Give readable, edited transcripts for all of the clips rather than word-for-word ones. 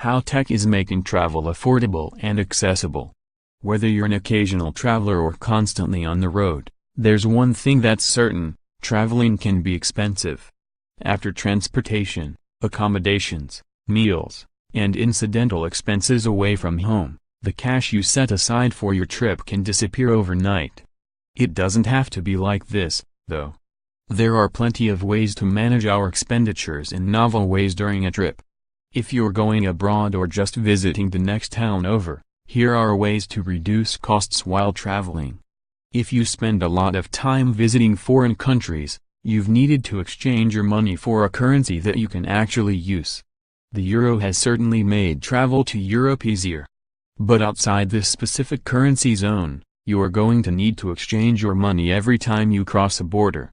How tech is making travel affordable and accessible. Whether you're an occasional traveler or constantly on the road, there's one thing that's certain: traveling can be expensive. After transportation, accommodations, meals, and incidental expenses away from home, the cash you set aside for your trip can disappear overnight. It doesn't have to be like this, though. There are plenty of ways to manage our expenditures in novel ways during a trip. If you're going abroad or just visiting the next town over, here are ways to reduce costs while traveling. If you spend a lot of time visiting foreign countries, you've needed to exchange your money for a currency that you can actually use. The euro has certainly made travel to Europe easier. But outside this specific currency zone, you are going to need to exchange your money every time you cross a border.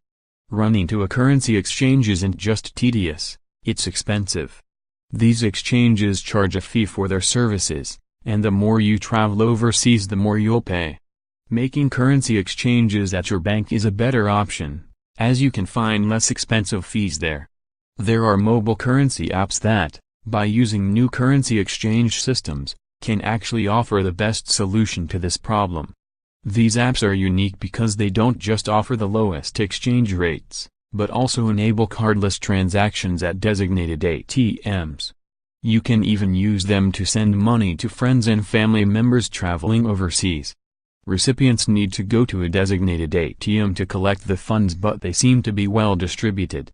Running to a currency exchange isn't just tedious, it's expensive. These exchanges charge a fee for their services, and the more you travel overseas the more you'll pay. Making currency exchanges at your bank is a better option, as you can find less expensive fees there. There are mobile currency apps that, by using new currency exchange systems, can actually offer the best solution to this problem. These apps are unique because they don't just offer the lowest exchange rates, but also enable cardless transactions at designated ATMs. You can even use them to send money to friends and family members traveling overseas. Recipients need to go to a designated ATM to collect the funds, but they seem to be well distributed.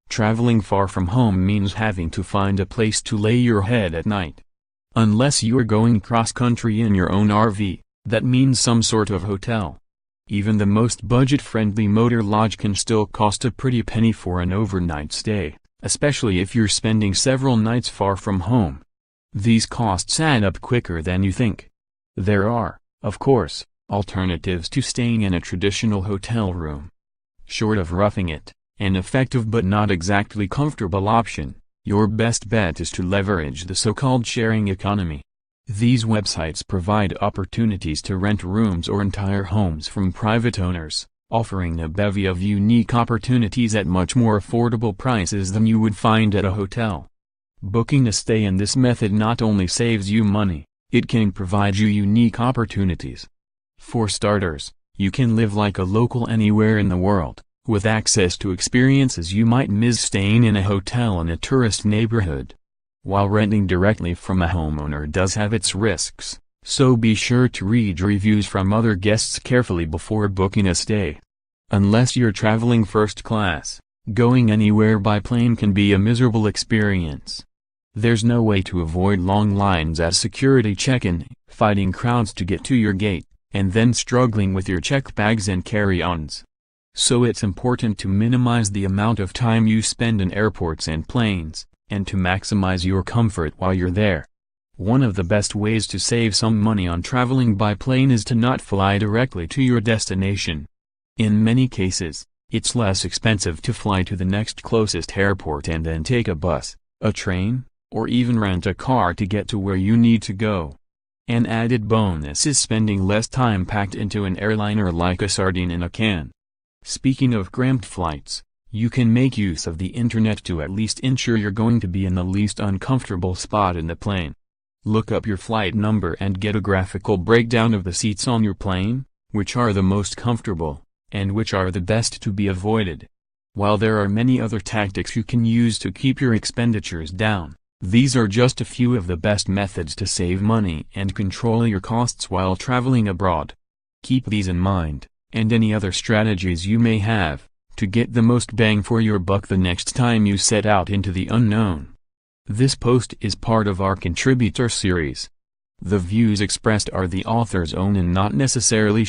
Traveling far from home means having to find a place to lay your head at night. Unless you're going cross-country in your own RV, that means some sort of hotel. Even the most budget-friendly motor lodge can still cost a pretty penny for an overnight stay, especially if you're spending several nights far from home. These costs add up quicker than you think. There are, of course, alternatives to staying in a traditional hotel room. Short of roughing it, an effective but not exactly comfortable option, your best bet is to leverage the so-called sharing economy. These websites provide opportunities to rent rooms or entire homes from private owners, offering a bevy of unique opportunities at much more affordable prices than you would find at a hotel. Booking a stay in this method not only saves you money, it can provide you unique opportunities. For starters, you can live like a local anywhere in the world, with access to experiences you might miss staying in a hotel in a tourist neighborhood. While renting directly from a homeowner does have its risks, so be sure to read reviews from other guests carefully before booking a stay. Unless you're traveling first class, going anywhere by plane can be a miserable experience. There's no way to avoid long lines at security check-in, fighting crowds to get to your gate, and then struggling with your check bags and carry-ons. So it's important to minimize the amount of time you spend in airports and planes, and to maximize your comfort while you're there. One of the best ways to save some money on traveling by plane is to not fly directly to your destination. In many cases, it's less expensive to fly to the next closest airport and then take a bus, a train, or even rent a car to get to where you need to go. An added bonus is spending less time packed into an airliner like a sardine in a can. Speaking of cramped flights, you can make use of the internet to at least ensure you're going to be in the least uncomfortable spot in the plane. Look up your flight number and get a graphical breakdown of the seats on your plane, which are the most comfortable, and which are the best to be avoided. While there are many other tactics you can use to keep your expenditures down, these are just a few of the best methods to save money and control your costs while traveling abroad. Keep these in mind, and any other strategies you may have, to get the most bang for your buck the next time you set out into the unknown. This post is part of our contributor series. The views expressed are the author's own and not necessarily